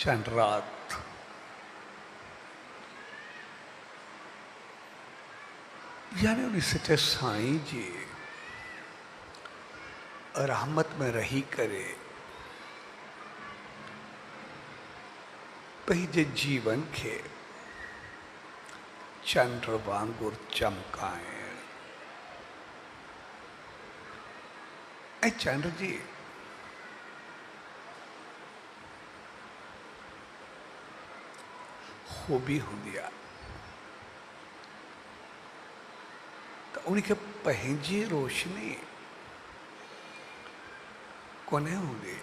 चंड रात यानी उन्हें सच्चे साईं जी रहमत में रही करे पंहिंजे जीवन के चंद्र वांगुर चमकाइण। ऐं चंद्र जी खूबी हूंदी आहे त उनखे पंहिंजी रोशनी कोन्हे हूंदी,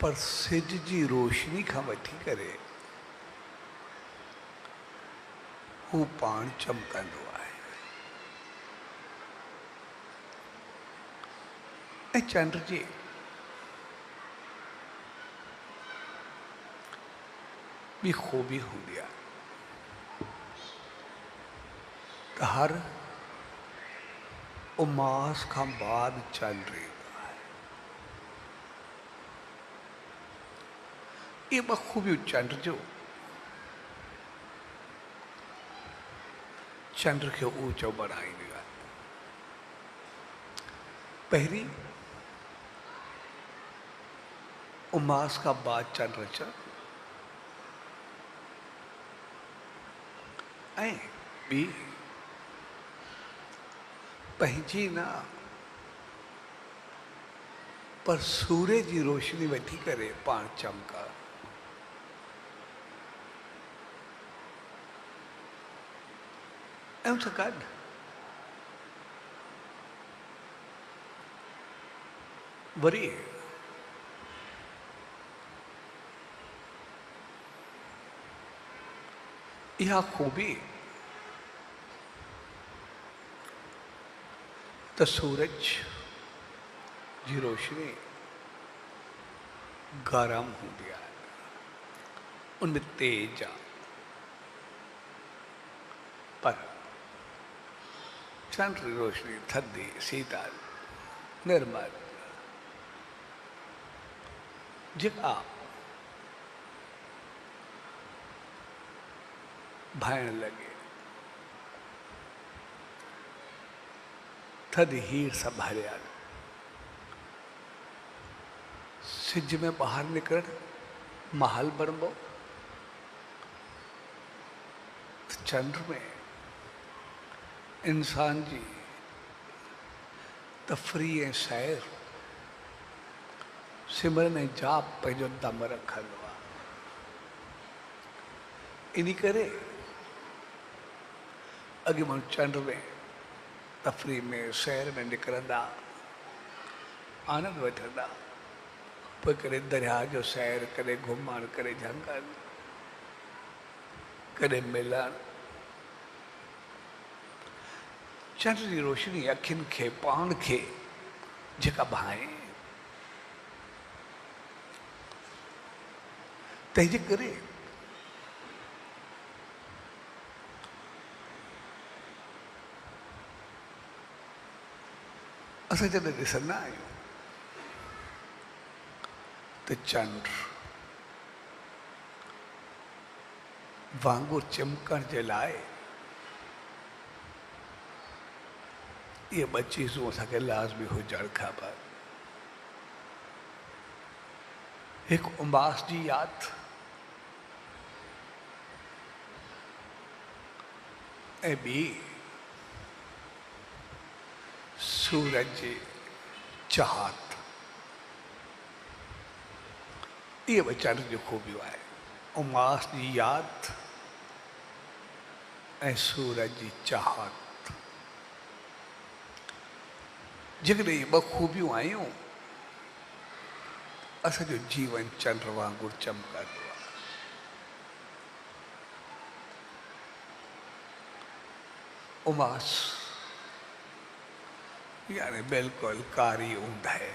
पर सिज जी रोशनी खां वठी करे हू पाण चमकंदो आहे। ऐं चंड जी ॿी खूबी हूंदी आहे त हर उमास खां बाद चंड ईंदो आहे। इहे ॿ खूबियूं चंड जो चंड खे ऊंचो बढ़ाईंदियूं आहिनि। पहिरीं उमास खां बाद चंड अचणु ऐं ॿी पंहिंजी न पर सूर्य जी रोशनी वठी करे पाण चमका। ऐं सां गॾु वरी इहा खूबी त सूरज जी रोशनी गरम हूंदी आहे, उनमें तेज आहे, पर चंड जी रोशनी थधी शीतल निर्मल जेका भाइण लॻे थधि हीर सां भरियल। सिज में ॿाहिरि निकिरण महल बणिबो त चंड में इंसान जी तफ़रीह ऐं सैर सिमरन ऐं जाप पंहिंजो दम रखंदो आहे। इन करे अॻे माण्हू चंड में तफ़रीह में सैर में निकिरंदा, आनंद वठंदा, पोइ कॾहिं दरिया जो सैर, कॾहिं घुमणु, कॾहिं झंगल, कॾहिं मिलणु। चंड जी रोशनी अखियुनि खे पाण खे जेका भाए, तंहिंजे करे असां जॾहिं ॾिसंदा आहियूं त चंड वांगुरु चिमकण जे लाइ इहे ॿ चीज़ूं असांखे लाज़मी हुजणु खपनि। हिकु उमास जी यादि ऐं ॿी सूरज जी चाहत। इहे ॿ चंड जूं खूबियूं आहे, उमास जी यादि ऐं सूरज जी चाहत। जेकॾहिं इहे ॿ खूबियूं आहियूं असांजो जीवन चंड वांगुरु चमकंदो आहे। उमास यानी बिल्कुलु कारी ऊंद है,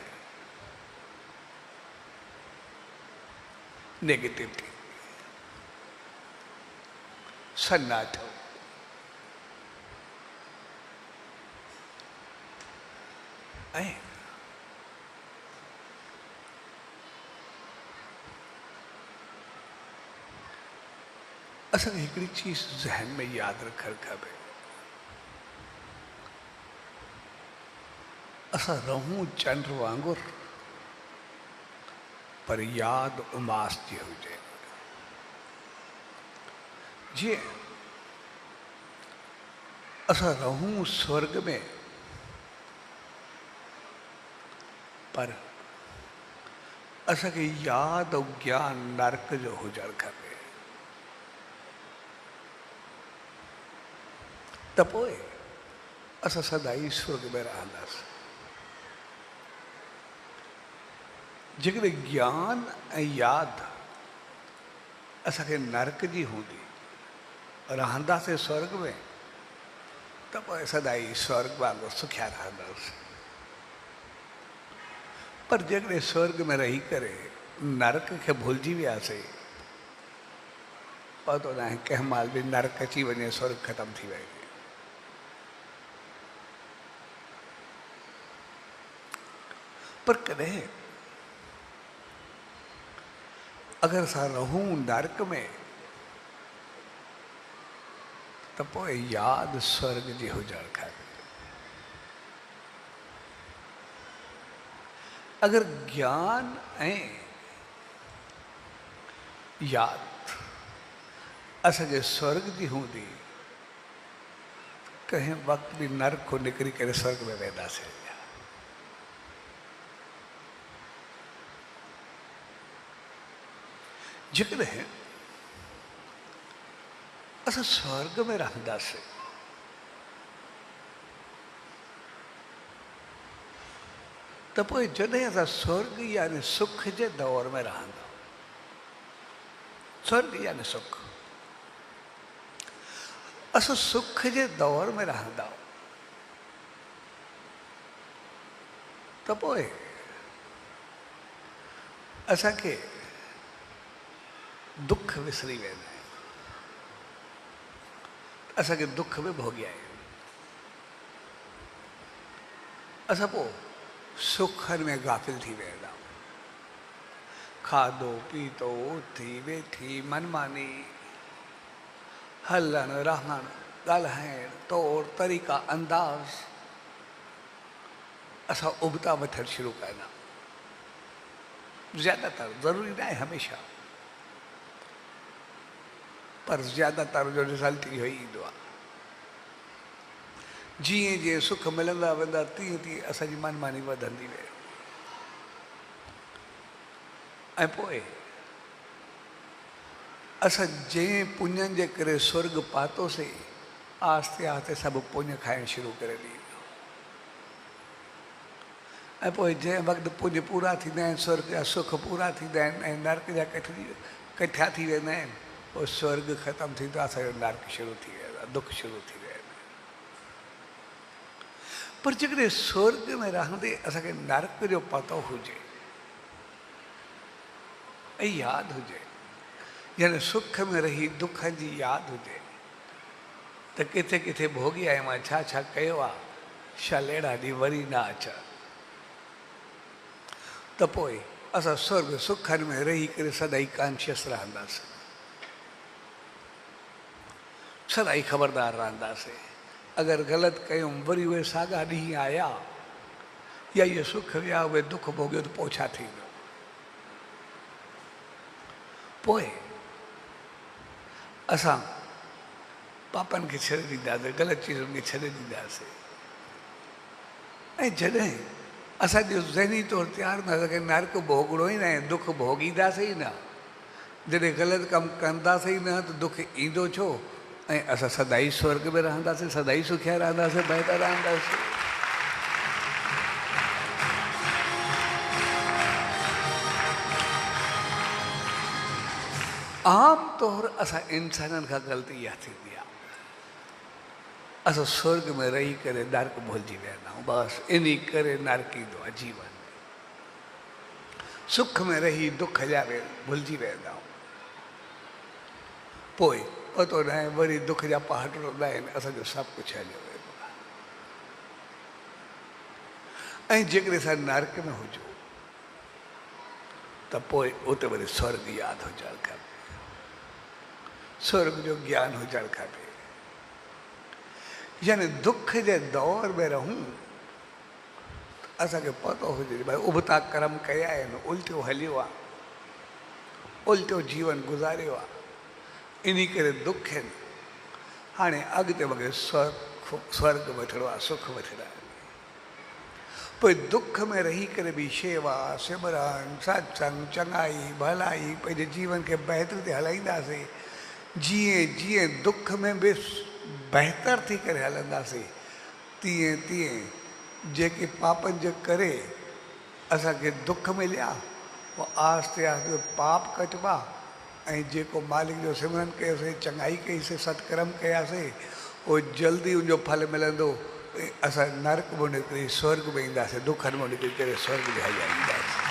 नेगेटिविटी, सन्नाटो। ऐं असांखे हिकिड़ी चीज़ ज़हन में यादि रखणु खपे, असां रहूं चंड वांगुर पर यादि उमास जी हुजे। जीअं असां रहूं स्वर्ग में पर असांखे यादि ऐं ज्ञान नर्क जो हुजणु खपे, त पोइ असां सदाई स्वर्ग में रहंदासीं। जेकॾहिं ज्ञान ऐं यादि असांखे नर्क जी हूंदी, रहंदासीं स्वर्ग में, त पोइ सदाई स्वर्ग वांगुरु सुखिया रहंदासीं। पर जेकॾहिं स्वर्ग में रही करे नरक खे भुलिजी वियासीं, पतो न आहे कंहिं महिल बि नरक अची वञे, स्वर्ग ख़तमु थी वञे। पर कॾहिं अगरि असां रहूं नरक में, त पोइ यादि स्वर्ग जी हुजणु खपे। अगर ज्ञान ऐं यादि असांजे स्वर्ग जी हूंदी, कंहिं वक़्तु बि नर्क खां निकिरी करे स्वर्ग में वेंदासीं। जेकॾहिं असां स्वर्ग में रहंदासीं, त पोइ जॾहिं असां स्वर्ग यानी सुख जे दौर में रहंदा, स्वर्ग यानी सुख, असां सुख जे दौर में रहंदा, त पोइ असांखे दुख विसरी वेंदा आहिनि, असांखे दुख बि भोॻिया आहिनि। असां पोइ सुखनि में गाफ़िल थी वेंदा, खाधो पीतो उथी वेठी मनमानी, हलणु रहणु ॻाल्हाइणु तौर तरीक़ा अंदाज़, असां उबता वठणु शुरू कंदा। ज़्यादातर, ज़रूरी न आहे हमेशह, पर ज़्यादातर जो रिज़ल्ट इहो ई ईंदो आहे। जीअं जीअं सुख मिलंदा वेंदा, तीअं तीअं असांजी मनमानी वधंदी वे। ऐं पोइ असां जंहिं पुञनि जे करे स्वर्ग पातोसीं, आहिस्ते आहिस्ते सभु पुञ खाइणु शुरू करे ॾींदो। ऐं पोइ जंहिं वक़्तु पुञ पूरा थींदा आहिनि, स्वर्ग जा सुख पूरा थींदा आहिनि ऐं नर्क जा कठिया थी वेंदा आहिनि, पोइ स्वर्ग ख़तमु थींदो आहे, असांजो नर्क शुरू थी वेंदो आहे, दुख शुरू थी वेंदो आहे। पर जेकॾहिं स्वर्ग में रहंदे असांखे नर्क जो पतो हुजे ऐं यादि हुजे, यानी सुख में रही दुख जी यादि हुजे, त किथे किथे भोगी आहियां मां, छा छा कयो आहे, शाल अहिड़ा ॾींहं वरी न अच, त पोइ असां स्वर्ग सुखनि में रही करे सदाई कॉन्शियस रहंदासीं, सदाई ख़बरदार रहंदासीं। अगरि ग़लति कयूं, वरी उहे साॻा ॾींहं आया या इहे सुख विया, उहे दुख भोॻियो, त पोइ छा थींदो? पोइ असां पापनि खे छॾे ॾींदासीं, ग़लति चीज़ुनि खे छॾे ॾींदासीं। ऐं जॾहिं असांजो ज़हनी तौर तयारु न, असांखे नर्क भोॻिणो ई न आहे, दुख भोॻींदासीं ई न। जॾहिं ग़लति कमु कंदासीं न, त दुख ईंदो छो? ऐं असां सदाई स्वर्ग में रहंदासीं, सदाई सुखिया रहंदासीं, बहितर रहंदासीं। आम तौर असां इंसाननि खां ग़लती इहा थींदी आहे, असां स्वर्ग में रही करे नर्क भुलिजी वेंदा आहियूं। बसि इन करे नर्क ईंदो आहे जीवन में। सुख में रही दुख जा भुलिजी वेंदा आहियूं, पोइ पतो न आहे वरी दुख जा पहाड़ रहंदा आहिनि, असांजो सभु कुझु हलियो वेंदो आहे। ऐं जेकॾहिं असां नर्क में हुजूं, त पोइ उते वरी स्वर्ग यादि हुजणु खपे। स्वर्ग जो ज्ञान हुजणु खपे। यानी दुख जे दौर में रहूं असांखे पतो हुजे भाई उबता कर्म कया आहिनि, उल्टियो हलियो आहे, उल्टियो जीवन गुज़ारियो आहे, इन करे दुख आहिनि। हाणे अॻिते वॻे स्वर्ग वठिणो आहे, सुख वठिणा आहिनि। पोइ दुख में रही करे बि शेवा सिमरन सत्संग चङाई भलाई पंहिंजे जीवन खे बहितर ते हलाईंदासीं। जीअं जीअं दुख में बि बहितर थी करे हलंदासीं तीअं तीअं जेके पापनि जे करे असांखे दुख मिलिया उहो आहिस्ते आहिस्ते पाप कटिबा ऐं जेको मालिक जो सिमरन कयोसीं चङाई कईसीं सत्कर्म कयासीं उहो जल्दी उनजो फल मिलंदो। असां नरक में निकिरी स्वर्ग में ईंदासीं, दुखनि में निकिरी करे स्वर्ग में हली ईंदासीं।